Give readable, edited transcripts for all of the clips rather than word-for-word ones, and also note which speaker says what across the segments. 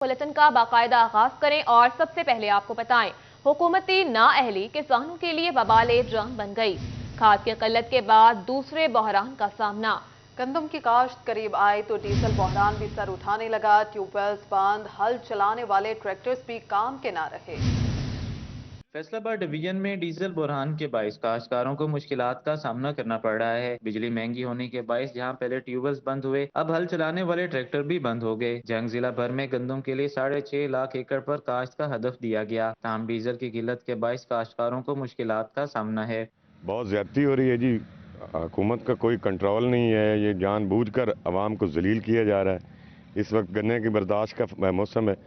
Speaker 1: Bulletin का बाकायदा आगाज करें और सबसे पहले आपको बताएं, हुकूमती नाअहली किसानों के लिए वबाले जान बन गई। खाद की किल्लत के बाद दूसरे बहरान का सामना।
Speaker 2: गंदम की काश्त करीब आए तो डीजल बहरान भी सर उठाने लगा। ट्यूबवेल्स बंद, हल चलाने वाले ट्रैक्टर्स भी काम के ना रहे।
Speaker 3: फैसलाबाद डिवीजन में डीजल बुरहान के बाइस काश्तकारों को मुश्किलात का सामना करना पड़ रहा है। बिजली महंगी होने के बाइस जहां पहले ट्यूबवेल्स बंद हुए, अब हल चलाने वाले ट्रैक्टर भी बंद हो गए। जंग जिला भर में गंदम के लिए 6.5 लाख एकड़ पर काश्त का हदफ दिया गया। ताहम डीजल की किल्लत के बाइस काश्तकारों को मुश्किलात का सामना है।
Speaker 4: बहुत ज्यादती हो रही है जी, हुकूमत का कोई कंट्रोल नहीं है। ये जानबूझकर आवाम को जलील किया जा रहा है। इस वक्त गन्ने की बर्दाश्त का मौसम है,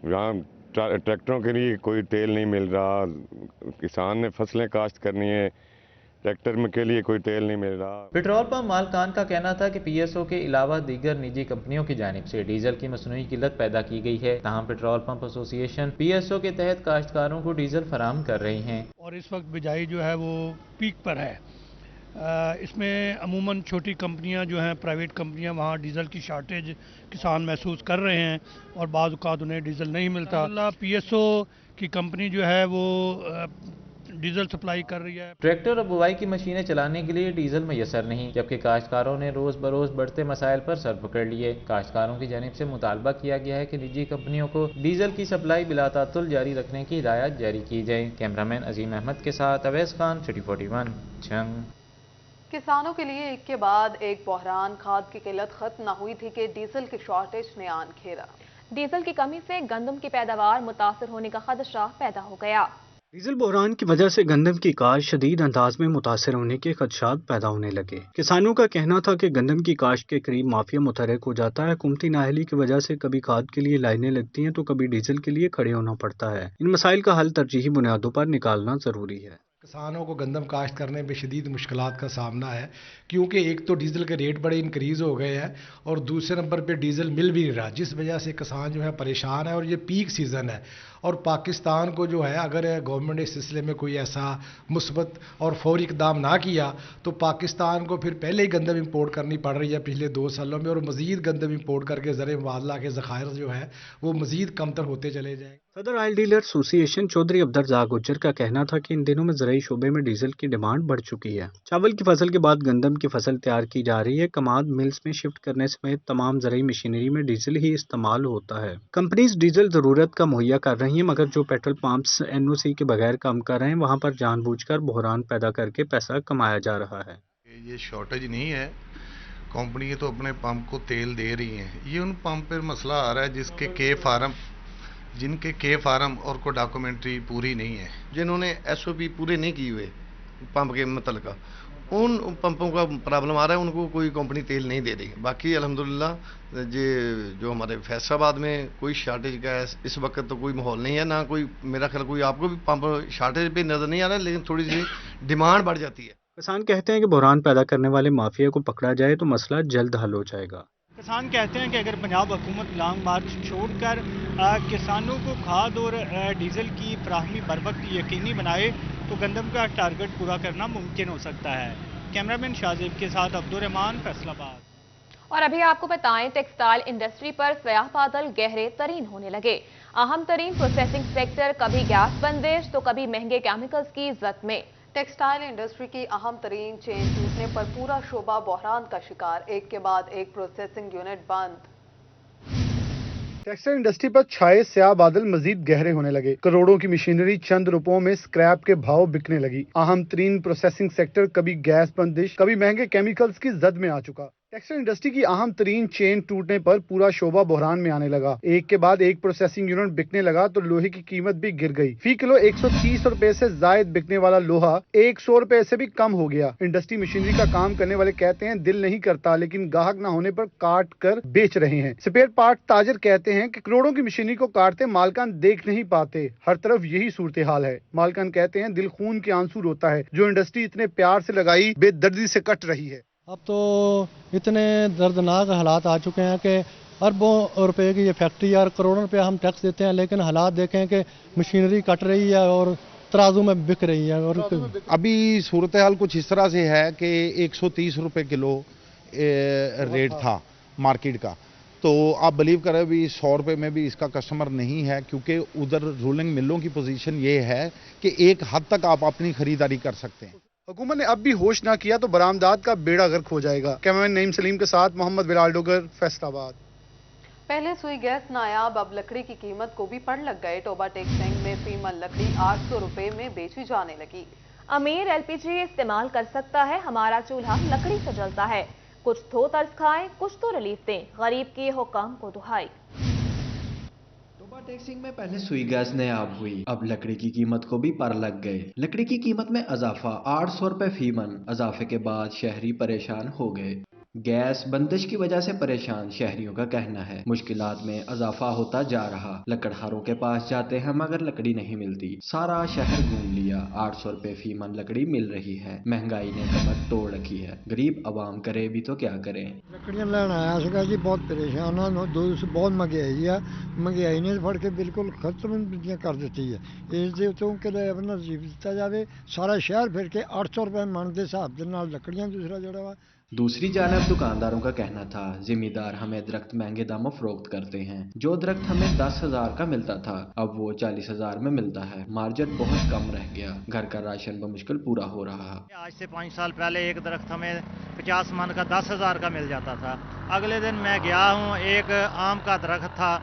Speaker 4: यहाँ ट्रैक्टरों के लिए कोई तेल नहीं मिल रहा। किसान ने फसलें काश्त करनी है, ट्रैक्टर में के लिए कोई तेल नहीं मिल रहा।
Speaker 3: पेट्रोल पंप मालकान का कहना था कि पीएसओ के अलावा दीगर निजी कंपनियों की जानिब से डीजल की मसनूई किल्लत पैदा की गई है। ताहम पेट्रोल पंप एसोसिएशन पीएसओ के तहत काश्तकारों को डीजल फराहम कर रही हैं।
Speaker 5: और इस वक्त बिजाई जो है वो पीक पर है। इसमें अमूमन छोटी कंपनियां जो हैं, प्राइवेट कंपनियां, वहाँ डीज़ल की शार्टेज किसान महसूस कर रहे हैं और बाज़ औक़ात उन्हें डीज़ल नहीं मिलता। पीएसओ की कंपनी जो है वो डीजल सप्लाई कर रही है।
Speaker 3: ट्रैक्टर और बुवाई की मशीनें चलाने के लिए डीजल मैसर नहीं, जबकि काश्तकारों ने रोज बरोज बढ़ते मसाइल पर सर पकड़ लिए। काश्तकारों की जानिब से मुतालबा किया गया है कि निजी कंपनियों को डीजल की सप्लाई बिलातातुल जारी रखने की हिदायत जारी की जाए। कैमरामैन अजीम अहमद के साथ अवैस खान, सिटी 41, जंग।
Speaker 2: किसानों के लिए एक के बाद एक बहरान। खाद की किल्लत खत्म न हुई थी कि डीजल की शॉर्टेज ने आन घेरा।
Speaker 1: डीजल की कमी से गंदम की पैदावार मुतासर होने का खदशा पैदा हो गया।
Speaker 6: डीजल बहरान की वजह से गंदम की काश्त शदीद अंदाज में मुतासर होने के खदशात पैदा होने लगे। किसानों का कहना था कि गंदम की काश्त के करीब माफिया मुतहरक हो जाता है। हुकूमती नाअहली की वजह से कभी खाद के लिए लाइनें लगती हैं तो कभी डीजल के लिए खड़े होना पड़ता है। इन मसाइल का हल तरजीही बुनियादों पर निकालना जरूरी है।
Speaker 7: किसानों को गंदम काश्त करने में शदीद मुश्किलात का सामना है, क्योंकि एक तो डीज़ल के रेट बड़े इंक्रीज़ हो गए हैं और दूसरे नंबर पे डीज़ल मिल भी नहीं रहा, जिस वजह से किसान जो है परेशान है। और ये पीक सीज़न है और पाकिस्तान को जो है, अगर गवर्नमेंट ने इस सिलसिले में कोई ऐसा मुस्बत और फौरी इक़दाम ना किया तो पाकिस्तान को फिर पहले ही गंदम इंपोर्ट करनी पड़ रही है पिछले 2 सालों में, और मज़ीद गंदम इंपोर्ट करके ज़र मुबादला के ज़खायर जो है वो मज़ीद कमतर होते चले जाएंगे।
Speaker 6: सदर oil dealer association Chaudhry Abdurrazzaq Gujjar का कहना था कि इन दिनों में ज़राई शोबे में डीजल की डिमांड बढ़ चुकी है। चावल की फसल के बाद गंदम की फसल तैयार की जा रही है। कमाद मिल्स में शिफ्ट करने समेत तमाम ज़राई मशीनरी में डीजल ही इस्तेमाल होता है। कंपनीज डीजल ज़रूरत का मुहैया कर रही हैं, मगर जो पेट्रोल पंप्स एनओसी के बगैर काम कर रहे हैं वहाँ पर जानबूझकर बहरान पैदा करके पैसा कमाया जा रहा है।
Speaker 8: ये शॉर्टेज नहीं है, कंपनी तो अपने पंप को तेल दे रही हैं। ये उन पंप पर मसला आ रहा है जिनके के फार्म और को डॉक्यूमेंट्री पूरी नहीं है, जिन्होंने एसओपी पूरे नहीं किए हुए पंप के मतलब का, उन पंपों का प्रॉब्लम आ रहा है, उनको कोई कंपनी तेल नहीं दे रही। बाकी अल्हम्दुलिल्लाह जो हमारे फैसलाबाद में कोई शॉर्टेज का इस वक्त तो कोई माहौल नहीं है, ना कोई, मेरा ख्याल कोई आपको भी पंप शॉर्टेज पे नज़र नहीं आ रहा है, लेकिन थोड़ी सी डिमांड बढ़ जाती है।
Speaker 6: किसान कहते हैं कि बहरान पैदा करने वाले माफिया को पकड़ा जाए तो मसला जल्द हल हो जाएगा।
Speaker 5: किसान कहते हैं कि अगर पंजाब हुकूमत लॉन्ग मार्च छोड़कर किसानों को खाद और डीजल की फराहमी बर वक्त यकीनी बनाए तो गंदम का टारगेट पूरा करना मुमकिन हो सकता है। कैमरामैन शाहजेब के साथ अब्दुर्रहमान, फैसलाबाद।
Speaker 1: और अभी आपको बताएं, टेक्सटाइल इंडस्ट्री पर स्याह बादल गहरे तरीन होने लगे। अहम तरीन प्रोसेसिंग सेक्टर कभी गैस बंदिश तो कभी महंगे केमिकल्स की जद में।
Speaker 2: टेक्सटाइल इंडस्ट्री की अहम तरीन चेन टूटने पर पूरा शोबा बहरान का शिकार। एक के बाद एक प्रोसेसिंग यूनिट बंद।
Speaker 9: टेक्सटाइल इंडस्ट्री पर छाए स्याह बादल मजीद गहरे होने लगे। करोड़ों की मशीनरी चंद रुपयों में स्क्रैप के भाव बिकने लगी। अहम तरीन प्रोसेसिंग सेक्टर कभी गैस बंदिश कभी महंगे केमिकल्स की जद में आ चुका। टेक्सटाइल इंडस्ट्री की अहम तरीन चेन टूटने पर पूरा शोबा बहरान में आने लगा। एक के बाद एक प्रोसेसिंग यूनिट बिकने लगा तो लोहे की कीमत भी गिर गई। फी किलो 130 रुपए से जायद बिकने वाला लोहा 100 रुपए से भी कम हो गया। इंडस्ट्री मशीनरी का काम करने वाले कहते हैं दिल नहीं करता, लेकिन ग्राहक न होने पर काट कर बेच रहे हैं। स्पेयर पार्ट ताजर कहते हैं कि करोड़ों की मशीनरी को काटते मालकान देख नहीं पाते। हर तरफ यही सूरत हाल है। मालकान कहते हैं दिल खून के आंसू रोता है, जो इंडस्ट्री इतने प्यार से लगाई बेदर्दी से कट रही है।
Speaker 10: अब तो इतने दर्दनाक हालात आ चुके हैं कि अरबों रुपए की ये फैक्ट्री और करोड़ों रुपए हम टैक्स देते हैं, लेकिन हालात देखें कि मशीनरी कट रही है और तराजू में बिक रही है। और
Speaker 11: अभी सूरत हाल कुछ इस तरह से है कि 130 रुपए किलो रेट था मार्केट का, तो आप बिलीव करें भी 100 रुपये में भी इसका कस्टमर नहीं है, क्योंकि उधर रूलिंग मिलों की पोजीशन ये है कि एक हद तक आप अपनी खरीदारी कर सकते हैं।
Speaker 9: हुकूमत ने अब भी होश ना किया तो बरामदात का बेड़ा गर्क हो जाएगा। कैमरामैन नईम सलीम के साथ मोहम्मद बिलाल डोगर, फैसलाबाद।
Speaker 2: पहले सुई गैस नायाब, अब लकड़ी की कीमत को भी पड़ लग गए। टोबा टेक्सटाइल में फीमन लकड़ी 800 रुपए में बेची जाने लगी।
Speaker 1: अमीर एलपीजी इस्तेमाल कर सकता है, हमारा चूल्हा लकड़ी से जलता है। कुछ तो तर्स खाएं, कुछ तो रिलीफ दें, गरीब की हुक्म को दुहाई।
Speaker 12: टोबा टेक्सटाइल में पहले सुई गैस नायाब हुई, अब लकड़ी की कीमत को भी पर लग गए। लकड़ी की कीमत में इजाफा, 800 रुपए फी मन। इजाफे के बाद शहरी परेशान हो गए। गैस बंदिश की वजह से परेशान शहरियों का कहना है। मुश्किलात में इजाफा होता जा रहा। लकड़हारों के पास जाते हैं मगर लकड़ी नहीं मिलती। सारा शहर घूम लिया, 800 रुपए फी मन लकड़ी मिल रही है। महंगाई ने कमर तोड़ रखी है। गरीब आवाम करे भी तो क्या करें।
Speaker 13: लकड़ियां लेना आया सीगा जी, बहुत परेशान हाँ। बहुत महंगाई है, महंगाई ने फड़ के बिल्कुल खत्म कर दी है। इस दे उत्तों कि अपना रिलीफ दिता जाए। सारा शहर फिर के 800 रुपए मन के हिसाब के नाल लकड़ियां दूसरा जड़ा वा।
Speaker 12: दूसरी जानब दुकानदारों का कहना था, जिम्मेदार हमें दरख्त महंगे दामों फरोख्त करते हैं। जो दरख्त हमें 10,000 का मिलता था अब वो 40,000 में मिलता है। मार्जिन बहुत कम रह गया। घर का राशन बमुश्किल पूरा हो रहा।
Speaker 14: आज से 5 साल पहले एक दरख्त हमें 50 मन का 10,000 का मिल जाता था। अगले दिन मैं गया हूँ, एक आम का दरख्त था,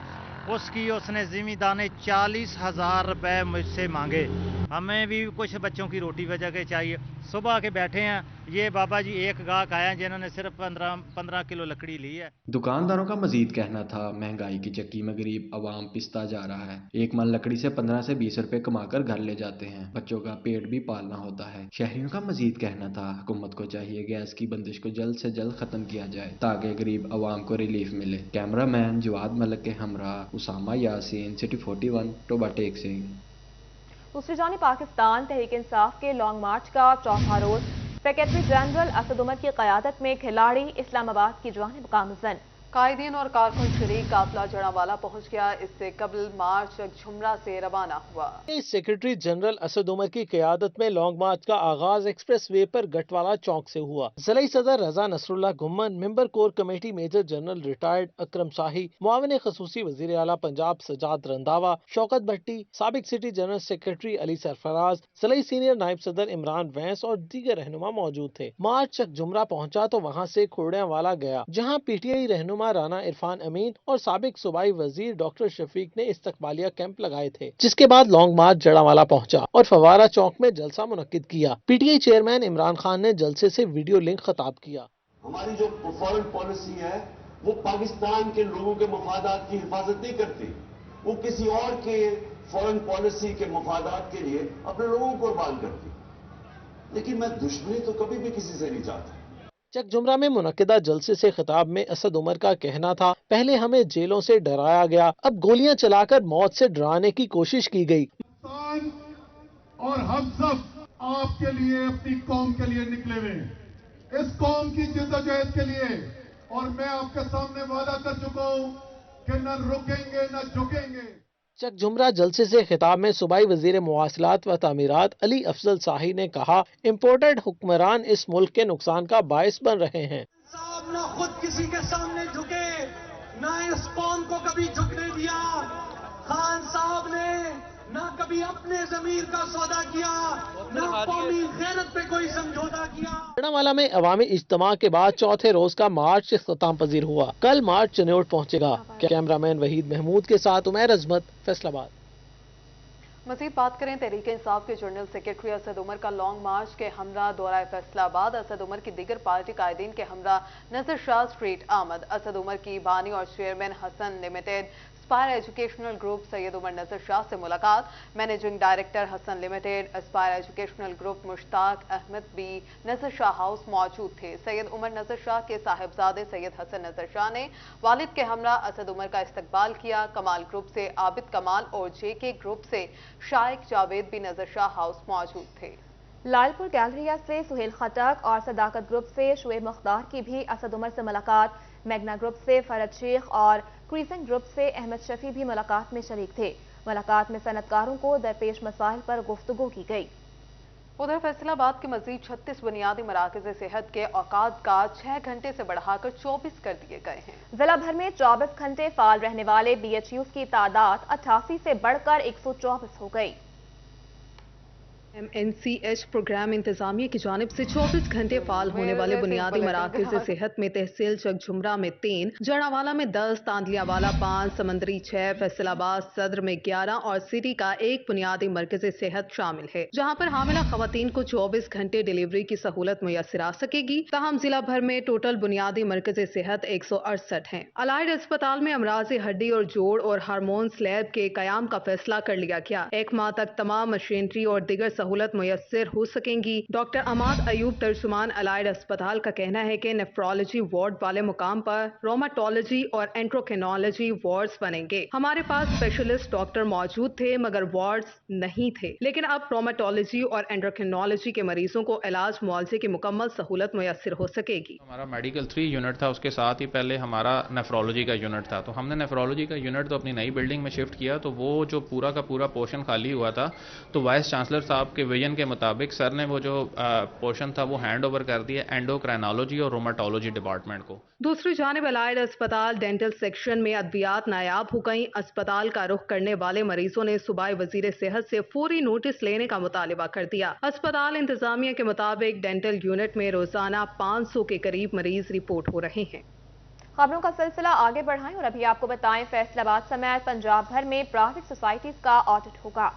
Speaker 14: उसकी उसने जिमीदार ने 40,000 रुपए मुझसे मांगे। हमें भी कुछ बच्चों की रोटी वजह के चाहिए। सुबह के बैठे हैं, ये बाबा जी एक गाहक आया जिन्होंने सिर्फ 15 किलो लकड़ी ली है।
Speaker 12: दुकानदारों का मजीद कहना था, महंगाई की चक्की में गरीब आवाम पिसता जा रहा है। एक मन लकड़ी से 15 से 20 रुपए कमाकर घर ले जाते हैं। बच्चों का पेट भी पालना होता है। शहरियों का मजीद कहना था, हुकूमत को चाहिए गैस की बंदिश को जल्द से जल्द खत्म किया जाए ताकि गरीब आवाम को रिलीफ मिले। कैमरामैन जवाद मलिक के हमरा उसामा यासीन, सिटी 41, टोबा टेक्सटाइल।
Speaker 1: दूसरी जानिब पाकिस्तान तहरीक इंसाफ के लॉन्ग मार्च का चौथा रोज सेक्रेटरी जनरल असद उमर की क़यादत में खिलाड़ी इस्लामाबाद की जानिब गामज़न।
Speaker 2: कायदीन और कारकुन शरीक काफिला जड़ावाला पहुंच गया। इससे कबल मार्च झुमरा से रवाना हुआ।
Speaker 15: सेक्रेटरी जनरल असद उमर की क़यादत में लॉन्ग मार्च का आगाज एक्सप्रेस वे पर गटवाला चौक से हुआ। ज़िलाई सदर Raza Nasrullah Ghumman, member core committee major general retired Akram Shahi, मुआविन खसूसी वज़ीर आला पंजाब सजाद रंधावा, शौकत भट्टी, साबिक city general secretary Ali Sarfraz, ज़िलाई सीनियर नायब सदर इमरान वैंस और दीगर रहनुमा मौजूद थे। मार्च झुमरा पहुंचा तो वहाँ से खोड़ियांवाला गया, जहाँ पीटीआई रहनुमा राना इरफान अमीन और साबिक सूबाई वजीर डॉक्टर शफीक ने इस्तकबालिया कैंप लगाए थे। जिसके बाद लॉन्ग मार्च जड़ावाला पहुंचा और फवारा चौक में जलसा मुनक्किद किया। पीटीआई चेयरमैन इमरान खान ने जलसे से वीडियो लिंक खिताब किया।
Speaker 16: हमारी जो फॉरेन पॉलिसी है वो पाकिस्तान के लोगों के मफादात की हिफाजत नहीं करती, वो किसी और के फॉरेन पॉलिसी के मफादात के लिए अपने लोगों को कुर्बान करती। लेकिन मैं दुश्मनी तो कभी भी किसी से नहीं चाहता।
Speaker 15: चक जुमरा में मुनक्किदा जलसे से खिताब में असद उमर का कहना था, पहले हमें जेलों से डराया गया, अब गोलियां चलाकर मौत से डराने की कोशिश की गई।
Speaker 17: और हम सब आपके लिए, अपनी कौम के लिए निकले हुए हैं, इस कौम की जिद्दोजहद के लिए। और मैं आपके सामने वादा कर चुका हूं कि न रुकेंगे न झुकेंगे।
Speaker 15: चक जुमरा जलसे से खिताब में सूबाई वजीर मुवासलात व तामीरात अली अफजल शाही ने कहा, इम्पोर्टेड हुक्मरान इस मुल्क के नुकसान का बायस बन रहे हैं।
Speaker 18: साहब न खुद किसी के सामने झुके, न इस कौम को कभी झुकने दिया। खान साहब ने न कभी अपने जमीर का सौदा किया, न कौमी गैरत पे कोई समझौता किया।
Speaker 15: जड़ावाला में अवामी इज्तिमा के बाद चौथे रोज का मार्च इख्तिताम पजीर हुआ। कल मार्च चनौट पहुंचेगा। कैमरामैन वहीद महमूद के साथ उमैर अजमत, फैसलाबाद।
Speaker 2: मजीद बात करें तहरीक इंसाफ के जनरल सेक्रेटरी असद उमर का लॉन्ग मार्च के हमरा दौरा फैसलाबाद। असद उमर की दीगर पार्टी कायदीन के हमरा नजर शाह स्ट्रीट आमद। असद उमर की बानी और chairman Hassan limited Aspire educational group Syed Umar Nazar Shah से मुलाकात। Managing director Hassan limited Aspire educational group Mushtaq Ahmed भी नजर शाह हाउस मौजूद थे। सैयद उमर नजर शाह के साहिबजादे सैयद हसन नजर शाह ने वालिद के हमरा असद उमर का इस्तकबाल किया। कमाल ग्रुप से आबिद कमाल और जेके ग्रुप से शाइक जावेद भी नजर शाह हाउस मौजूद थे।
Speaker 1: लालपुर गैलरिया से सुहेल खटक और सदाकत ग्रुप से शुएब मुख्तार की भी असद उमर से मुलाकात। मैग्ना ग्रुप से फरद शेख और क्रीसेंट ग्रुप से अहमद शफी भी मुलाकात में शरीक थे। मुलाकात में सनतकारों को दरपेश मसाइल पर गुफ्तगू की गई।
Speaker 2: उधर फैसलाबाद के मजीद 36 बुनियादी मराकज़ सेहत के औकात का 6 घंटे से बढ़ाकर 24 कर दिए गए हैं।
Speaker 1: जिला भर में 24 घंटे फाल रहने वाले BHUs की तादाद 88 से बढ़कर 124 हो गई।
Speaker 2: MNCH प्रोग्राम इंतजामिया की जानिब से 24 घंटे फाल होने वाले बुनियादी मराकज़ सेहत में तहसील चकझुमरा में 3, जड़ावाला में 10, तांदलियावाला 5, समंदरी 6, फैसलाबाद सदर में 11 और सिटी का 1 बुनियादी मरकज़ सेहत शामिल है, जहां पर हामिला खवातीन को 24 घंटे डिलीवरी की सहूलत मुयसर आ सकेगी। ताहम जिला भर में टोटल बुनियादी मरकज़ सेहत 168 हैं। अलाइड अस्पताल में अमराज़ हड्डी और जोड़ और हार्मोन्स लैब के कयाम का फैसला कर लिया गया। 1 माह तक तमाम मशीनरी और दिगर सहूलत मुयस्सर हो सकेंगी। डॉक्टर अमाद अयूब तर्जुमान अलाइड अस्पताल का कहना है कि नेफ्रोलॉजी वार्ड वाले मुकाम पर रोमाटोलॉजी और एंट्रोक्रिनोलॉजी वार्ड्स बनेंगे। हमारे पास स्पेशलिस्ट डॉक्टर मौजूद थे मगर वार्ड्स नहीं थे, लेकिन अब रोमाटोलॉजी और एंट्रोक्रिनोलॉजी के मरीजों को इलाज मुआवजे की मुकम्मल सहूलत मुयस्सर हो सकेगी।
Speaker 19: हमारा मेडिकल 3 यूनिट था, उसके साथ ही पहले हमारा नेफ्रोलॉजी का यूनिट था, तो हमने नेफ्रोलॉजी का यूनिट तो अपनी नई बिल्डिंग में शिफ्ट किया, तो वो जो पूरा का पूरा पोर्शन खाली हुआ था, तो वाइस चांसलर साहब के विजन के मुताबिक सर ने वो जो पोर्शन था वो हैंड ओवर कर दिया एंडोक्राइनोलॉजी और रोमाटोलॉजी डिपार्टमेंट को।
Speaker 2: दूसरी जानिब अलाइड अस्पताल डेंटल सेक्शन में अद्वियात नायाब हो गई। अस्पताल का रुख करने वाले मरीजों ने सूबाई वजीर सेहत से फौरी नोटिस लेने का मुतालिबा कर दिया। अस्पताल इंतजामिया के मुताबिक डेंटल यूनिट में रोजाना 500 के करीब मरीज रिपोर्ट हो रहे हैं।
Speaker 1: खबरों का सिलसिला आगे बढ़ाएं और अभी आपको बताएं फैसलाबाद समेत पंजाब भर में प्राइवेट सोसाइटीज का ऑडिट होगा।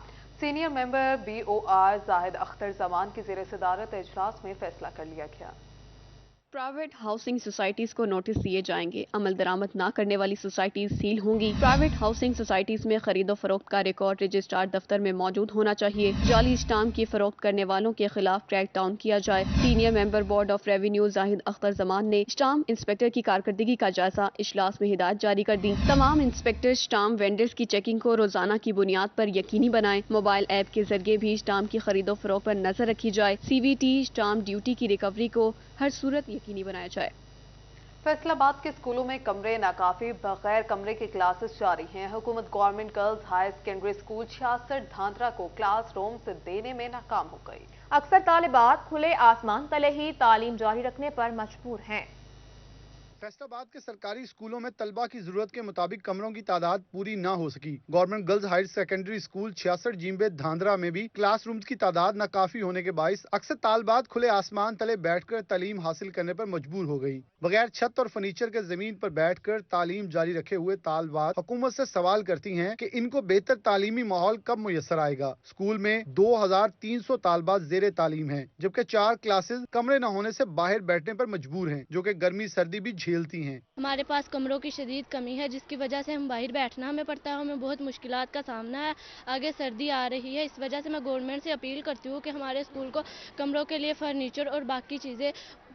Speaker 2: Senior member BOR Zahid Akhtar Zaman की ज़ेर सदारत इजलास में फैसला कर लिया गया।
Speaker 20: प्राइवेट हाउसिंग सोसाइटीज को नोटिस दिए जाएंगे। अमल दरामद ना करने वाली सोसाइटीज सील होंगी। प्राइवेट हाउसिंग सोसाइटीज में खरीदो फरोख्त का रिकॉर्ड रजिस्ट्रार दफ्तर में मौजूद होना चाहिए। जाली स्टाम्प की फरोख्त करने वालों के खिलाफ क्रैक डाउन किया जाए। Senior member board of revenue Zahid Akhtar Zaman ने स्टाम्प इंस्पेक्टर की कारकर्दगी का जायजा इजलास में हिदायत जारी कर दी। तमाम इंस्पेक्टर स्टाम्प वेंडर्स की चेकिंग को रोजाना की बुनियाद पर यकीनी बनाएं। मोबाइल ऐप के जरिए भी स्टाम्प की खरीदो फरोख्त पर नजर रखी जाए। CVT स्टाम्प ड्यूटी की रिकवरी को हर सूरत यकीनी बनाया जाए।
Speaker 2: फैसलाबाद के स्कूलों में कमरे नाकाफी, बगैर कमरे के क्लासेस जारी हैं। हुकूमत government girls higher secondary school 66 Dhandra को क्लास रूम्स देने में नाकाम हो गई।
Speaker 1: अक्सर तालिबात खुले आसमान तले ही तालीम जारी रखने पर मजबूर हैं।
Speaker 9: फैसलाबाद के सरकारी स्कूलों में तलबा की जरूरत के मुताबिक कमरों की तादाद पूरी ना हो सकी। Government girls higher secondary school 66 जींबे धांधरा में भी क्लास रूम्स की तादाद नाकाफी होने के बाइस अक्सर तालिबात खुले आसमान तले बैठकर तालीम हासिल करने पर मजबूर हो गई। बगैर छत और फर्नीचर के जमीन पर बैठकर तालीम जारी रखे हुए तालिबात हुकूमत से सवाल करती हैं कि इनको बेहतर तालीमी माहौल कब मुयसर आएगा। स्कूल में 2300 तालिबात जेर तालीम हैं, जबकि 4 क्लासेस कमरे न होने से बाहर बैठने पर मजबूर हैं, जो कि गर्मी सर्दी भी झेलती हैं।
Speaker 21: हमारे पास कमरों की शदीद कमी है, जिसकी वजह से हम बाहर बैठना हमें पड़ता है। हमें बहुत मुश्किलात का सामना है। आगे सर्दी आ रही है, इस वजह से मैं गवर्नमेंट से अपील करती हूँ कि हमारे स्कूल को कमरों के लिए फर्नीचर और बाकी चीज़ें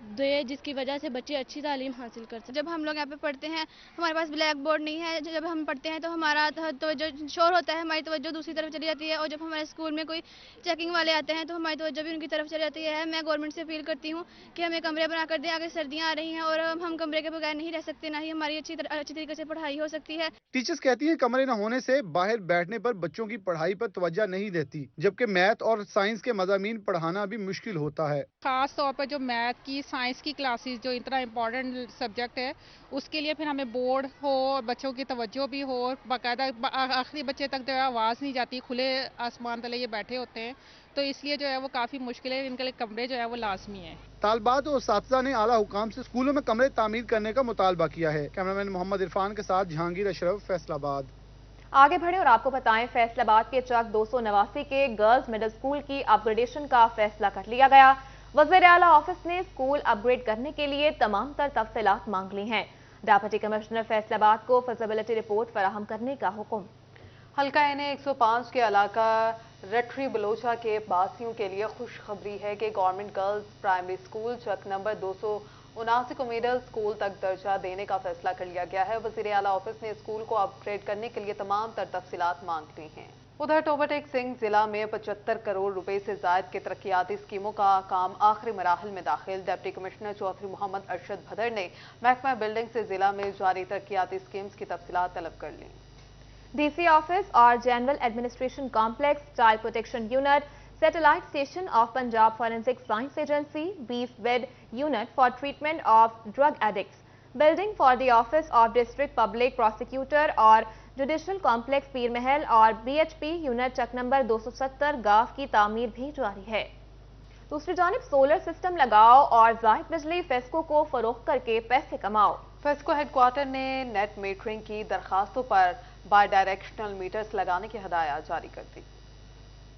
Speaker 21: दे, जिसकी वजह से बच्चे अच्छी तालीम हासिल कर सकें।
Speaker 22: जब हम लोग यहाँ पे पढ़ते हैं, हमारे पास ब्लैक बोर्ड नहीं है। जब हम पढ़ते हैं तो हमारा तवज्जो शोर होता है, हमारी तवज्जो दूसरी तरफ चली जाती है। और जब हमारे स्कूल में कोई चेकिंग वाले आते हैं तो हमारी तवज्जो भी उनकी तरफ चली जाती है। मैं गवर्नमेंट से अपील करती हूँ कि हमें कमरे बना कर दें। आगे सर्दियाँ आ रही हैं और हम कमरे के बगैर नहीं रह सकते, ना ही हमारी अच्छी तरीके से पढ़ाई हो सकती है।
Speaker 9: टीचर्स कहती हैं कमरे न होने से बाहर बैठने पर बच्चों की पढ़ाई पर तवज्जो नहीं देती, जबकि मैथ और साइंस के मज़ामीन पढ़ाना भी मुश्किल होता है।
Speaker 23: खास तौर पर जो मैथ की, साइंस की क्लासेस जो इतना इम्पोर्टेंट सब्जेक्ट है, उसके लिए फिर हमें बोर्ड हो, बच्चों की तवज्जो भी हो, बाकायदा आखिरी बच्चे तक जो है आवाज़ नहीं जाती, खुले आसमान तले ये बैठे होते हैं, तो इसलिए जो है वो काफ़ी मुश्किल है। इनके लिए कमरे जो है वो लाजमी है।
Speaker 9: तालिबात और साथिज़ा ने आला हुकाम से स्कूलों में कमरे तामीर करने का मुतालबा किया है। कैमरामैन मोहम्मद इरफान के साथ जहांगीर अशरफ, फैसलाबाद।
Speaker 1: आगे बढ़े और आपको बताएं फैसलाबाद के चक 289 के गर्ल्स मिडिल स्कूल की अपग्रेडेशन का फैसला कर लिया गया। वज़ीर आला ऑफिस ने स्कूल अपग्रेड करने के लिए तमाम तर तफसीलात मांग ली हैं। डिप्टी कमिश्नर फैसलाबाद को फिजिबिलिटी रिपोर्ट फराहम करने का हुक्म।
Speaker 2: हल्का NA 105 के इलाका रटरी बलोचा के बासियों के लिए खुशखबरी है कि गवर्नमेंट गर्ल्स प्राइमरी स्कूल चक नंबर 279 को मिडल स्कूल तक दर्जा देने का फैसला कर लिया गया है। वज़ीर आला ऑफिस ने स्कूल को अपग्रेड करने के लिए तमाम तर तफसीलात मांग ली हैं। उधर टोबाटेक सिंह जिला में 75 करोड़ रुपए से जायद के तरक्याती स्कीमों का काम आखिरी मराहल में दाखिल। डिप्टी कमिश्नर चौधरी मोहम्मद अरशद भदर ने महकमा बिल्डिंग से जिला में जारी तरक्याती स्कीम्स की तफसीलात तलब कर ली।
Speaker 1: DC ऑफिस और general administration complex, child protection unit, Satellite station of Punjab Forensic Science Agency, Beef Bed Unit for Treatment of Drug Addicts, Building for the Office of District Public Prosecutor और Judicial Complex पीर महल और BHP unit चक number 270 गाव की तामीर भी जारी है। दूसरी जानिब solar system लगाओ और जायद बिजली फेस्को को फरोख्त करके पैसे कमाओ।
Speaker 2: फेस्को हेडक्वार्टर ने नेट मीटरिंग की दरखास्तों पर बाई डायरेक्शनल मीटर्स लगाने की हिदायत जारी कर दी।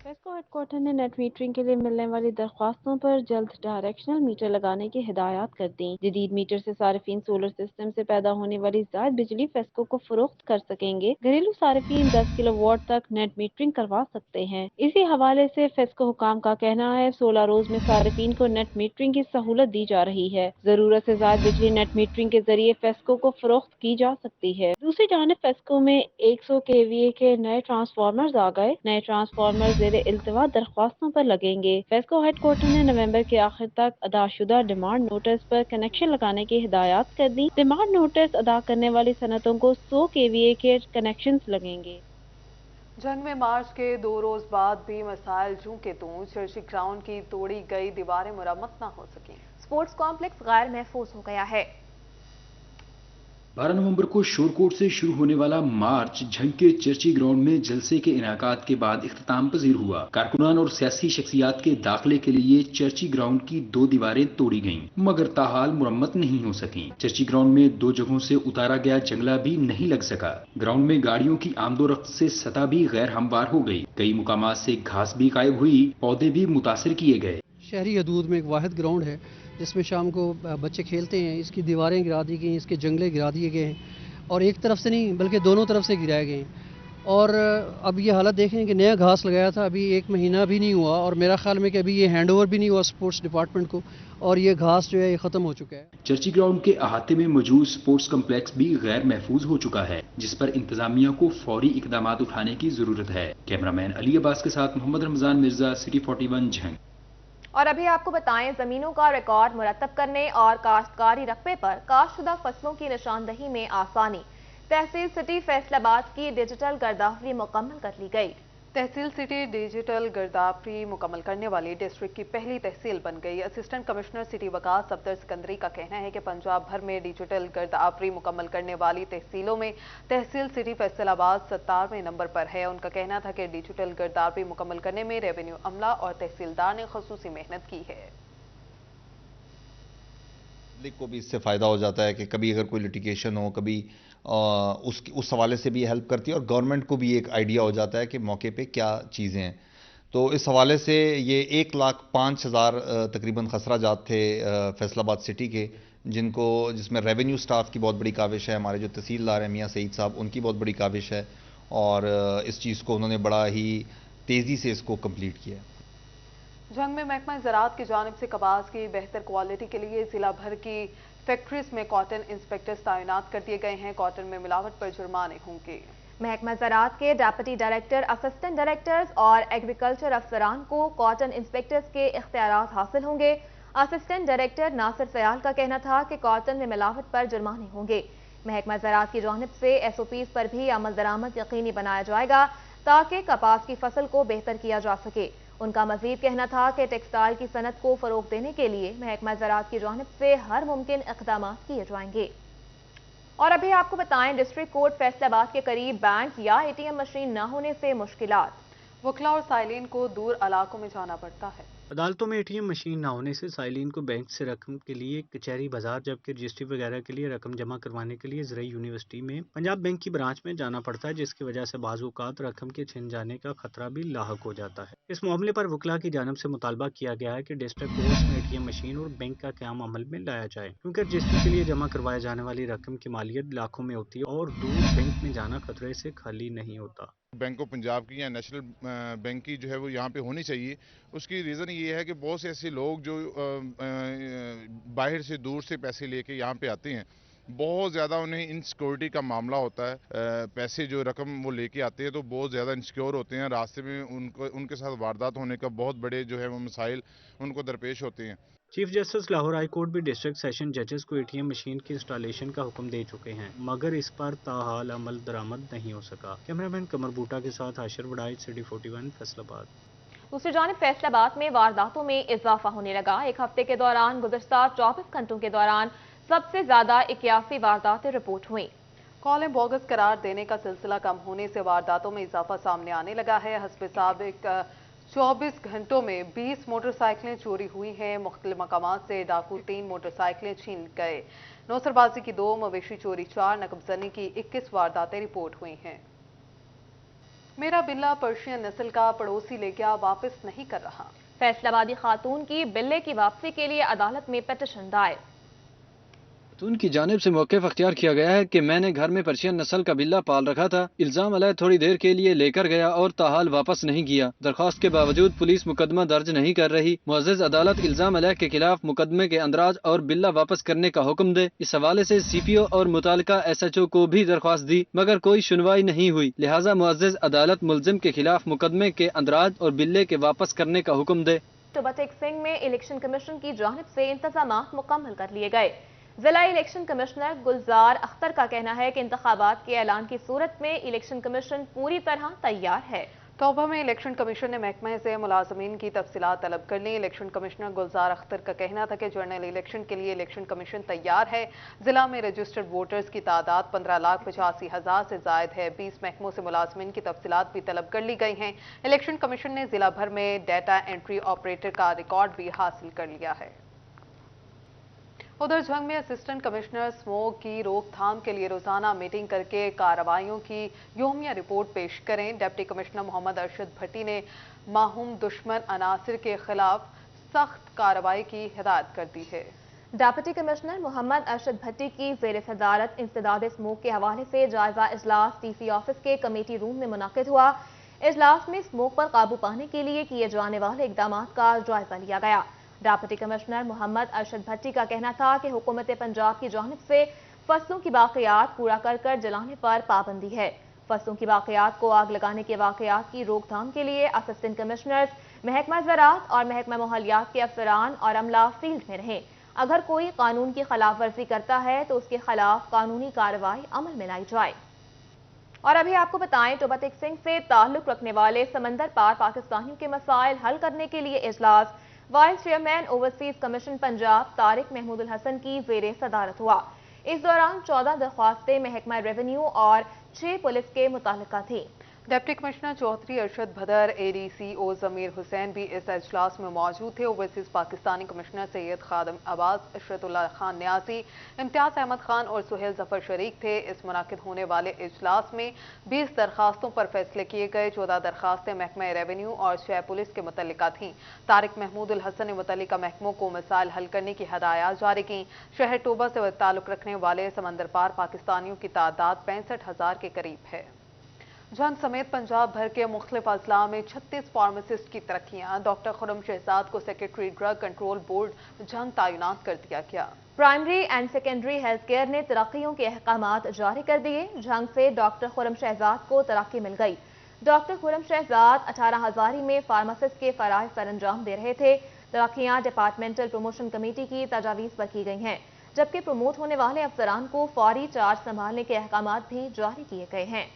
Speaker 20: फेस्को हेडक्वार्टर ने नेट मीटरिंग के लिए मिलने वाली दरख्वास्तों पर जल्द डायरेक्शनल मीटर लगाने की हिदायत कर दी। जदीद मीटर से सार्फिन सोलर सिस्टम से पैदा होने वाली जायद बिजली फेस्को को फरोख्त कर सकेंगे। घरेलू सार्फिन 10 किलोवाट तक नेट मीटरिंग करवा सकते हैं। इसी हवाले से फेस्को हुकाम का कहना है 16 रोज में सार्फिन को नेट मीटरिंग की सहूलत दी जा रही है। जरूरत से जायद बिजली नेट मीटरिंग के जरिए फेस्को को फरोख्त की जा सकती है। दूसरी जानिब फेस्को में 100 kVA के नए ट्रांसफार्मर्स आ गए। नए ट्रांसफार्मर इल्तवा दरख्वास्तों पर लगेंगे। फेस्को हेडक्वार्टर ने नवंबर के आखिर तक अदाशुदा डिमांड नोटिस पर कनेक्शन लगाने की हिदायत कर दी। डिमांड नोटिस अदा करने वाली सनतों को 100 kVA के कनेक्शन लगेंगे।
Speaker 2: जंग में मार्च के 2 रोज बाद भी मसाइल जूं के तूं, चर्ची ग्राउंड की तोड़ी गई दीवारें मुरम्मत न हो सकी।
Speaker 1: स्पोर्ट्स कॉम्प्लेक्स गैर महफूज हो गया है।
Speaker 3: 12 नवंबर को शोरकोट से शुरू होने वाला मार्च झंग के चर्ची ग्राउंड में जलसे के इनाकात के बाद इख्तिताम पजीर हुआ। कारकुनान और सियासी शख्सियात के दाखिले के लिए चर्ची ग्राउंड की 2 दीवारें तोड़ी गईं, मगर ताहाल मुरम्मत नहीं हो सकी। चर्ची ग्राउंड में 2 जगहों से उतारा गया जंगला भी नहीं लग सका। ग्राउंड में गाड़ियों की आमदोरफ्त से सतह भी गैर हमवार हो गई। कई मुकामात से घास भी गायब हुई, पौधे भी मुतासिर किए गए।
Speaker 4: शहरी हदूद में एक वाहिद ग्राउंड है जिसमें शाम को बच्चे खेलते हैं। इसकी दीवारें गिरा दी गई, इसके जंगले गिरा दिए गए हैं और एक तरफ से नहीं बल्कि दोनों तरफ से गिराए गए हैं। और अब ये हालत देखें कि नया घास लगाया था, अभी 1 महीना भी नहीं हुआ और मेरा ख्याल में कि अभी ये हैंड ओवर भी नहीं हुआ स्पोर्ट्स डिपार्टमेंट को और ये घास जो है ये ख़त्म हो चुका है।
Speaker 3: चर्ची ग्राउंड के अहाते में मौजूद स्पोर्ट्स कम्प्लेक्स भी गैर महफूज हो चुका है, जिस पर इंतजामिया को फौरी इकदाम उठाने की जरूरत है। कैमरामैन अली अब्बास के साथ मोहम्मद रमजान मिर्जा, सिटी 41 झंग।
Speaker 1: और अभी आपको बताएं जमीनों का रिकॉर्ड मुरतब करने और काश्तकारी रकबे पर काश्तशुदा फसलों की निशानदही में आसानी। तहसील सिटी फैसलाबाद की डिजिटल गर्दावरी मुकम्मल कर ली गई।
Speaker 2: तहसील सिटी डिजिटल गर्दावरी मुकम्मल करने वाली डिस्ट्रिक्ट की पहली तहसील बन गई। Assistant commissioner city Waqas Safdar Sikandari का कहना है कि पंजाब भर में डिजिटल गर्दावरी मुकम्मल करने वाली तहसीलों में तहसील सिटी फैसलाबाद 17वें नंबर पर है। उनका कहना था कि डिजिटल गर्दावरी मुकम्मल करने में रेवेन्यू अमला और तहसीलदार ने खसूसी मेहनत की है।
Speaker 11: पब्लिक को भी इससे फ़ायदा हो जाता है कि कभी अगर कोई लिटिगेशन हो, कभी उस हवाले से भी हेल्प करती है और गवर्नमेंट को भी एक आइडिया हो जाता है कि मौके पे क्या चीज़ें हैं। तो इस हवाले से ये 1,05,000 तकरीबन खसराजात थे फैसलाबाद सिटी के, जिसमें रेवेन्यू स्टाफ की बहुत बड़ी काविश है। हमारे जो तहसीलदार हैं मियाँ सईद साहब, उनकी बहुत बड़ी काविश है और इस चीज़ को उन्होंने बड़ा ही तेज़ी से इसको कंप्लीट किया।
Speaker 2: जंग में महकमा ज़राअत की जानिब से कपास की बेहतर क्वालिटी के लिए जिला भर की फैक्ट्रीज में कॉटन इंस्पेक्टर्स तैनात कर दिए गए हैं। कॉटन में मिलावट पर जुर्माने होंगे।
Speaker 1: महकमा ज़राअत के डेप्यूटी डायरेक्टर, असिस्टेंट डायरेक्टर्स और एग्रीकल्चर अफसरान को कॉटन इंस्पेक्टर्स के इख्तियारात हासिल होंगे। असिस्टेंट डायरेक्टर नासिर फयाल का कहना था कि कॉटन में मिलावट पर जुर्माने होंगे। महकमा ज़राअत की जानिब से SOPs पर भी अमल दरामद यकीनी बनाया जाएगा ताकि कपास की फसल को बेहतर किया जा सके। उनका मजीद कहना था कि टेक्सटाइल की सनत को फरोग देने के लिए महकमा ज़राअत की जानिब से हर मुमकिन इक़दाम किए जाएंगे। और अभी आपको बताएं डिस्ट्रिक्ट कोर्ट फैसलाबाद के करीब बैंक या ATM मशीन न होने से मुश्किलात।
Speaker 2: वकला और साइलिन को दूर इलाकों में जाना पड़ता है।
Speaker 6: अदालतों में ATM मशीन ना होने से साइलिन को बैंक से रकम के लिए कचहरी बाजार, जबकि रजिस्ट्री वगैरह के लिए रकम जमा करवाने के लिए ज़राई यूनिवर्सिटी में पंजाब बैंक की ब्रांच में जाना पड़ता है, जिसकी वजह से बाज़ औक़ात रकम के छिन जाने का खतरा भी लाहक हो जाता है। इस मामले पर वकला की जानिब से मुतालबा किया गया है कि डिस्ट्रिक्ट कोर्ट में ATM मशीन और बैंक का क़याम अमल में लाया जाए, क्योंकि रजिस्ट्री के लिए जमा करवाए जाने वाली रकम की मालियत लाखों में होती है और दूर बैंक में जाना खतरे से खाली नहीं होता।
Speaker 7: बैंक ऑफ पंजाब की या नेशनल बैंक की जो है वो यहाँ पे होनी चाहिए। उसकी रीज़न ये है कि बहुत से ऐसे लोग जो बाहर से दूर से पैसे लेके यहाँ पे आते हैं, बहुत ज़्यादा उन्हें इनसिक्योरिटी का मामला होता है। पैसे जो रकम वो लेके आते हैं तो बहुत ज़्यादा इनसिक्योर होते हैं। रास्ते में उनके साथ वारदात होने का बहुत बड़े जो है वो मसाइल उनको दरपेश होते हैं।
Speaker 6: Chief justice Lahore high court भी डिस्ट्रिक्ट सेशन जजेस को ATM मशीन की इंस्टॉलेशन का हुक्म दे चुके हैं, मगर इस पर ताहाल अमल दरामद नहीं हो सका। कैमरामैन कमर बूटा के साथ आशिर वड़ाई, सिटी 41 फैसलाबाद।
Speaker 1: दूसरी जानिब फैसलाबाद में वारदातों में इजाफा होने लगा। एक हफ्ते के दौरान गुज़श्ता 24 घंटों के दौरान सबसे ज्यादा 81 वारदातें रिपोर्ट हुई।
Speaker 2: कॉलें बोगस करार देने का सिलसिला कम होने से वारदातों में इजाफा सामने आने लगा है। हस्बे साबिक 24 घंटों में 20 मोटरसाइकिलें चोरी हुई हैं। मुख्तलिफ मकामात से डाकू 3 मोटरसाइकिलें छीन गए। नौसरबाजी की 2, मवेशी चोरी 4, नकबजनी की 21 वारदातें रिपोर्ट हुई हैं। मेरा बिल्ला पर्शियन नस्ल का पड़ोसी ले गया, वापस नहीं कर रहा।
Speaker 1: फैसलाबादी खातून की बिल्ले की वापसी के लिए अदालत में पिटीशन दायर।
Speaker 5: खातून की जानिब से मौक़िफ़ अख्तियार किया गया है कि मैंने घर में पर्शियन नस्ल का बिल्ला पाल रखा था। इल्जाम अलग थोड़ी देर के लिए लेकर गया और ताहाल वापस नहीं किया। दरख्वास्त के बावजूद पुलिस मुकदमा दर्ज नहीं कर रही। मुअज़्ज़ज़ अदालत इल्जाम अलग के खिलाफ मुकदमे के अंदराज और बिल्ला वापस करने का हुक्म दे। इस हवाले से CPO और मुतालिका SHO को भी दरख्वास्त दी, मगर कोई सुनवाई नहीं हुई। लिहाजा मुअज़्ज़ज़ अदालत मुल्जिम के खिलाफ मुकदमे के अंदराज और बिल्ले के वापस करने का हुक्म दे।
Speaker 1: टोबा टेक सिंह में इलेक्शन कमीशन की जानिब से इंतजामात मुकम्मल कर लिए गए। जिला इलेक्शन कमिश्नर गुलजार अख्तर का कहना है कि इंतखाबात के ऐलान की सूरत में इलेक्शन कमीशन पूरी तरह तैयार है।
Speaker 2: तौबा में इलेक्शन कमीशन ने महकमे से मुलाजमीन की तफसीलात तलब कर ली। इलेक्शन कमिश्नर गुलजार अख्तर का कहना था कि जनरल इलेक्शन के लिए इलेक्शन कमीशन तैयार है। जिला में रजिस्टर्ड वोटर्स की तादाद 15,85,000 से जायद है। 20 महकमों से मुलाजमीन की तफसीलात भी तलब कर ली गई हैं। इलेक्शन कमीशन ने जिला भर में डाटा एंट्री ऑपरेटर का रिकॉर्ड भी हासिल कर लिया है। उधर झंग में असिस्टेंट कमिश्नर स्मोक की रोकथाम के लिए रोजाना मीटिंग करके कार्रवाइयों की योमिया रिपोर्ट पेश करें। डिप्टी कमिश्नर मोहम्मद अरशद भट्टी ने माहूम दुश्मन अनासिर के खिलाफ सख्त कार्रवाई की हिदायत कर दी है।
Speaker 1: डिप्टी कमिश्नर मोहम्मद अरशद भट्टी की ज़ेर सदारत इंसदाद स्मोक के हवाले से जायजा इजलास DC ऑफिस के कमेटी रूम में मुनक्किद हुआ। इजलास में स्मोक पर काबू पाने के लिए किए जाने वाले इकदाम का जायजा लिया गया। डिप्टी कमिश्नर मोहम्मद अरशद भट्टी का कहना था कि हुकूमत पंजाब की जानिब से फसलों की बाक़ियात कूड़ा कर जलाने पर पाबंदी है। फसलों की बाक़ियात को आग लगाने के वाक़ियात की रोकथाम के लिए असिस्टेंट कमिश्नर्स, महकमा ज़राअत और महकमा माहौलियात के अफसरान और अमला फील्ड में रहें। अगर कोई कानून की खिलाफ वर्जी करता है तो उसके खिलाफ कानूनी कार्रवाई अमल में लाई जाए। और अभी आपको बताएं, टोबा टेक सिंह से ताल्लुक रखने वाले समंदर पार पाकिस्तानियों के मसाइल हल करने के लिए इजलास vice chairman overseas commission Punjab Tariq Mahmood ul Hassan की ज़ेर सदारत हुआ। इस दौरान 14 दरख्वास्तें महकमा रेवेन्यू और 6 पुलिस के मुतालिका थी।
Speaker 2: Deputy commissioner Chaudhry Arshad Bhadar, ADCO Zameer Hussain भी इस इजलास में मौजूद थे। ओवरसीज पाकिस्तानी कमिश्नर सैयद खादम अब्बास, इशरतुल्लाह खान न्याजी, इम्तियाज अहमद खान और सुहेल जफर शरीक थे। इस मुनाकिद होने वाले इजलास में 20 दरखास्तों पर फैसले किए गए। 14 दरखास्तें महकमा रेवेन्यू और 6 पुलिस के मुतल्लिका थीं। तारिक महमूद उल हसन ने मुतल्लिका महकमों को मसाइल हल करने की हदायत जारी की। शहर टोबा से ताल्लुक रखने वाले समंदर पार पाकिस्तानियों की तादाद 65,000 के करीब है। झंग समेत पंजाब भर के मुख्तलिफ अजला में 36 फार्मासिस्ट की तरक्कियां। डॉक्टर खुर्रम शहजाद को secretary drug control board Jhang तैनात कर दिया गया।
Speaker 1: Primary and secondary health care ने तरक्कियों के अहकामात जारी कर दिए। झंग से डॉक्टर खुर्रम शहजाद को तरक्की मिल गई। डॉक्टर खुर्रम शहजाद 18 हजारी में फार्मासिस्ट के फराइज सर अंजाम दे रहे थे। तरक्कियां डिपार्टमेंटल प्रमोशन कमेटी की तजावीज़ पर की गई हैं, जबकि प्रमोट होने वाले अफसरान को फौरी चार्ज संभालने के अहकामात भी जारी किए गए हैं।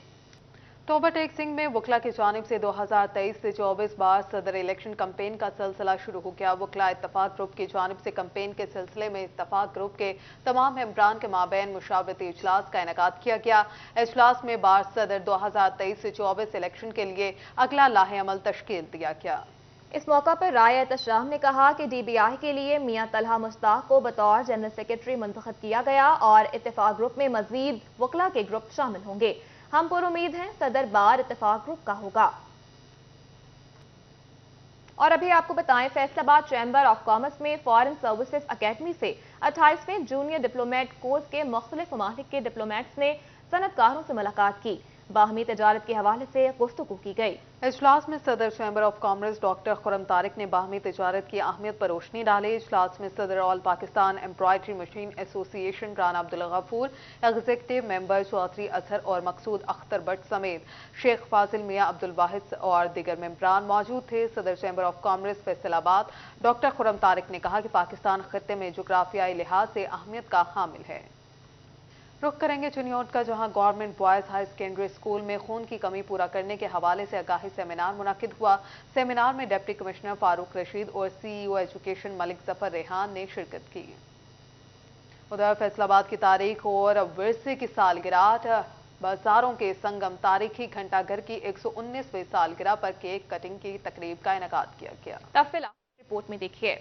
Speaker 2: टोबा टेक सिंह में वकला की जानिब से 2023 से 24 बार सदर इलेक्शन कैंपेन का सिलसिला शुरू हो गया। वकला इत्तफाक ग्रुप की जानिब से कैंपेन के सिलसिले में इत्तफाक ग्रुप के तमाम मेंबरान के माबैन मुशावरती इजलास का इनेकाद किया गया। इजलास में बार सदर 2023 से 24 इलेक्शन के लिए अगला लाहे अमल तश्कील दिया गया।
Speaker 1: इस मौका पर राय एहतशाम ने कहा कि DBI के लिए मियां तलहा मुश्ताक को बतौर जनरल सेक्रेटरी मुंतखब किया गया और इत्तफाक ग्रुप में मजीद वकला के ग्रुप शामिल होंगे। हम पर उम्मीद हैं सदर बार इत्तफाक ग्रुप का होगा। और अभी आपको बताएं, फैसलाबाद चैम्बर ऑफ कॉमर्स में फॉरेन सर्विसेज अकेडमी से 28वें जूनियर डिप्लोमेट कोर्स के मुख्तलिफ ममालिक के डिप्लोमेट्स ने सनतकारों से मुलाकात की। बाहमी तजारत के हवाले से गुफ्तगू की गई।
Speaker 2: इजलास में सदर chamber of commerce doctor Khurram Tariq ने बाहमी तजारत की अहमियत पर रोशनी डाली। इजलास में सदर all Pakistan embroidery machine association Rana Abdul Ghafoor, executive member Chaudhry Azhar और मकसूद अख्तर भट्ट समेत शेख फाजिल मियां अब्दुल वाहिद और दीगर मेंबरान मौजूद थे। सदर chamber of commerce Faisalabad doctor Khurram Tariq ने कहा कि पाकिस्तान खत्ते में जोग्राफियाई लिहाज से अहमियत का हामिल है। रुख करेंगे चिन्योट का, जहां government boys high secondary school में खून की कमी पूरा करने के हवाले से आगाही सेमिनार मुनक्किद हुआ। सेमिनार में डिप्टी कमिश्नर फारूक रशीद और CEO एजुकेशन मलिक जफर रेहान ने शिरकत की। उधर फैसलाबाद की तारीख और विरसे की सालगिरह, बाजारों के संगम तारीखी घंटाघर की 119वीं सालगिरह पर केक कटिंग की तकरीब का इनेकाद किया गया।
Speaker 1: तफसीलात रिपोर्ट में देखिए।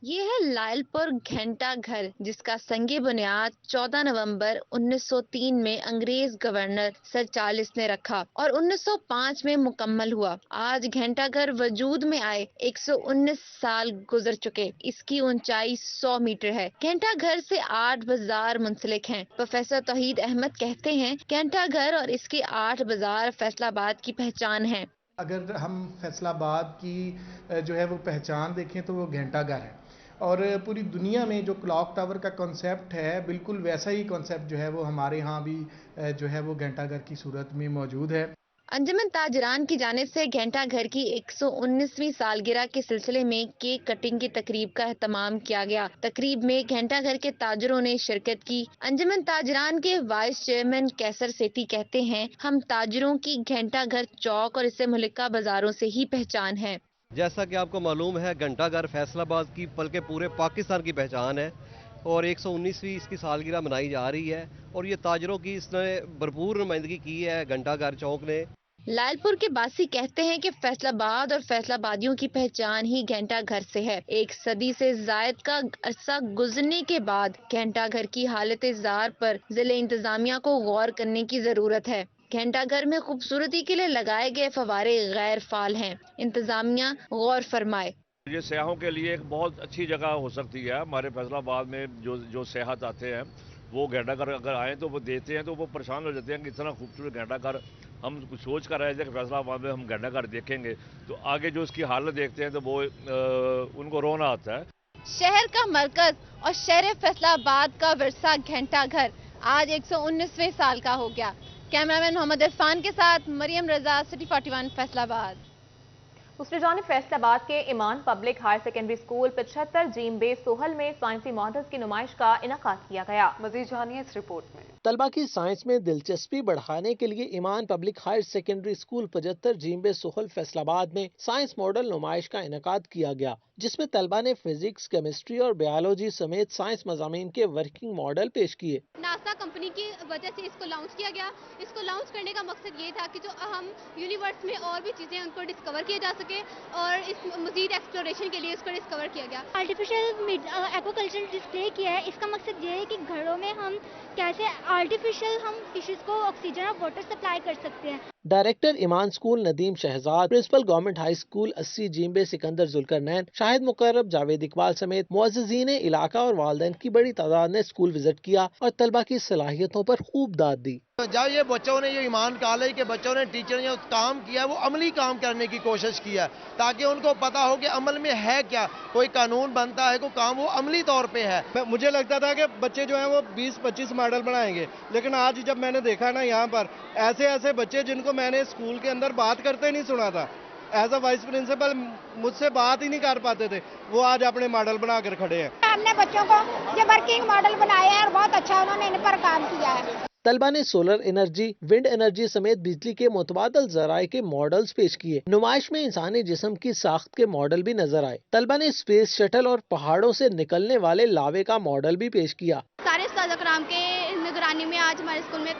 Speaker 8: ये है लायलपुर घंटा घर, जिसका संगे बुनियाद 14 नवंबर 1903 में अंग्रेज गवर्नर सर चार्ल्स ने रखा और 1905 में मुकम्मल हुआ। आज घंटा घर वजूद में आए 119 साल गुजर चुके। इसकी ऊंचाई 100 मीटर है। घंटा घर से 8 बाजार मुंसलिक हैं। प्रोफेसर तौहीद अहमद कहते हैं, घंटा घर और इसके 8 बाजार फैसलाबाद की पहचान है।
Speaker 10: अगर हम फैसलाबाद की जो है वो पहचान देखें तो वो घंटा घर है, और पूरी दुनिया में जो क्लॉक टावर का कॉन्सेप्ट है, बिल्कुल वैसा ही कॉन्सेप्ट जो है वो हमारे यहाँ भी जो है वो घंटा घर की सूरत में मौजूद है।
Speaker 8: अंजुमन ताजरान की जानिब से घंटा घर की 119वीं सालगिरह के सिलसिले में केक कटिंग की तकरीब का एहतमाम किया गया। तकरीब में घंटा घर के ताजरों ने शिरकत की। अंजुमन ताजरान के वाइस चेयरमैन कैसर सेठी कहते हैं, हम ताजरों की घंटा घर चौक और इससे मुल्लिका बाजारों से ही पहचान है।
Speaker 13: जैसा कि आपको मालूम है, घंटा घर फैसलाबाद की बल्कि पूरे पाकिस्तान की पहचान है और 119वीं इसकी सालगिरह मनाई जा रही है और ये ताजरों की इसने भरपूर नुमाइंदगी की है घंटा घर चौक ने।
Speaker 8: लायलपुर के बासी कहते हैं कि फैसलाबाद और फैसलाबादियों की पहचान ही घंटा घर से है। 1 सदी से जायद का अरसा गुजरने के बाद घंटा घर की हालत जार पर जिले इंतजामिया को गौर करने की जरूरत है। घंटा घर में खूबसूरती के लिए लगाए गए फवारे गैर फाल हैं। इंतजामिया गौर फरमाए।
Speaker 24: ये सयाहों के लिए एक बहुत अच्छी जगह हो सकती है। हमारे फैसलाबाद में जो सयाहत आते हैं वो घंटा घर अगर आए तो वो देते हैं तो वो परेशान हो जाते हैं कि इतना खूबसूरत घंटा घर हम कुछ सोच कर रहे थे कि फैसलाबाद में हम घंटा घर देखेंगे तो आगे जो उसकी हालत देखते हैं तो वो उनको रोना आता है।
Speaker 8: शहर का मरकज और शहर फैसलाबाद का विरसा घंटा घर आज 119वें साल का हो गया। कैमरामैन मोहम्मद इरफान के साथ मरियम रजा, सिटी 41 फैसलाबाद।
Speaker 1: दूसरी जानिब फैसलाबाद के Iman public higher secondary school 75 जीम बे सोहल में साइंसी मॉडल्स की नुमाइश का इनेकाद किया गया।
Speaker 2: मजीद जानिए इस रिपोर्ट में।
Speaker 15: तलबा की साइंस में दिलचस्पी बढ़ाने के लिए Iman public higher secondary school 75 जीम बे सोहल फैसलाबाद में साइंस मॉडल नुमाइश का इनेकाद किया गया, जिसमें तलबा ने फिजिक्स, केमिस्ट्री और बायोलॉजी समेत साइंस मज़ामीन के वर्किंग मॉडल पेश किए।
Speaker 22: नासा कंपनी की वजह से इसको लॉन्च किया गया। इसको लॉन्च करने का मकसद ये था कि जो अहम यूनिवर्स में और भी चीजें उनको डिस्कवर किया जा सके और इस मजीद एक्सप्लोरेशन के लिए इसको डिस्कवर किया गया।
Speaker 25: आर्टिफिशियल एक्वाकल्चर डिस्प्ले किया है। इसका मकसद ये है कि घरों में हम कैसे आर्टिफिशियल हम फिशेस को ऑक्सीजन और वाटर सप्लाई कर सकते हैं।
Speaker 15: Director Iman school Nadeem Shahzad, principal government high school 80 जीम बे सिकंदर जुल्करनैन, शाहिद मुकर्रब, जावेद इकबाल समेत मुअज़्ज़िज़ीन इलाका और वालिदैन की बड़ी तादाद ने स्कूल विजिट किया और तलबा की सलाहियतों पर खूब दाद दी।
Speaker 26: जब ये बच्चों ने, ये ईमान कॉलेज के बच्चों ने, टीचर ने काम किया, वो अमली काम करने की कोशिश किया ताकि उनको पता हो कि अमल में है क्या, कोई कानून बनता है, कोई काम वो अमली तौर पे है।
Speaker 27: मुझे लगता था कि बच्चे जो हैं वो 20-25 मॉडल बनाएंगे, लेकिन आज जब मैंने देखा ना यहाँ पर ऐसे ऐसे बच्चे जिनको मैंने स्कूल के अंदर बात करते नहीं सुना था, एज अ वाइस प्रिंसिपल मुझसे बात ही नहीं कर पाते थे, वो आज अपने मॉडल बनाकर खड़े हैं।
Speaker 25: हमने बच्चों को ये वर्किंग मॉडल बनाए हैं और बहुत अच्छा उन्होंने इन पर काम किया है।
Speaker 15: तलबा ने सोलर एनर्जी, विंड एनर्जी समेत बिजली के मुतबादल जराए के मॉडल्स पेश किए। नुमाइश में इंसानी जिस्म की साख्त के मॉडल भी नजर आए। तलबा ने स्पेस शटल और पहाड़ों से निकलने वाले लावे का मॉडल भी पेश किया।
Speaker 22: सारे उस्ताद कराम के निगरानी में आज हमारे स्कूल में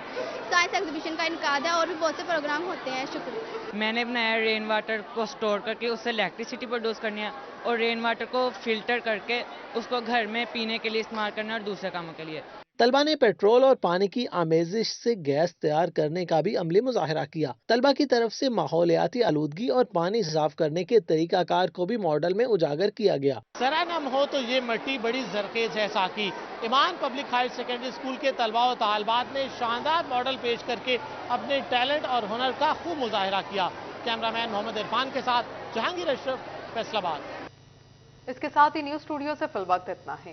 Speaker 22: साइंस एग्जीबिशन का इनकाद है और भी बहुत से प्रोग्राम होते हैं। शुक्रिया।
Speaker 28: मैंने बनाया रेन वाटर को स्टोर करके उससे इलेक्ट्रिसिटी प्रोड्यूस करनी है और रेन वाटर को फिल्टर करके उसको घर में पीने के लिए इस्तेमाल करना है और दूसरे कामों के लिए।
Speaker 15: तलबा ने पेट्रोल और पानी की आमेजिश से गैस तैयार करने का भी अमली मुजाहरा किया। तलबा की तरफ से माहौलियाती आलूदगी और पानी साफ करने के तरीकाकार को भी मॉडल में उजागर किया गया। सरानम
Speaker 29: हो तो ये मट्टी बड़ी जरखेज है साकी। इमान पब्लिक हायर सेकेंडरी स्कूल के तलबा और तालिबात ने शानदार मॉडल पेश करके अपने टैलेंट और हुनर का खूब मुजाहरा किया। कैमरामैन मोहम्मद इरफान के साथ जहांगीर अशरफ, फैसलाबाद।
Speaker 2: इसके साथ ही न्यूज स्टूडियो से फिल वक्त इतना है।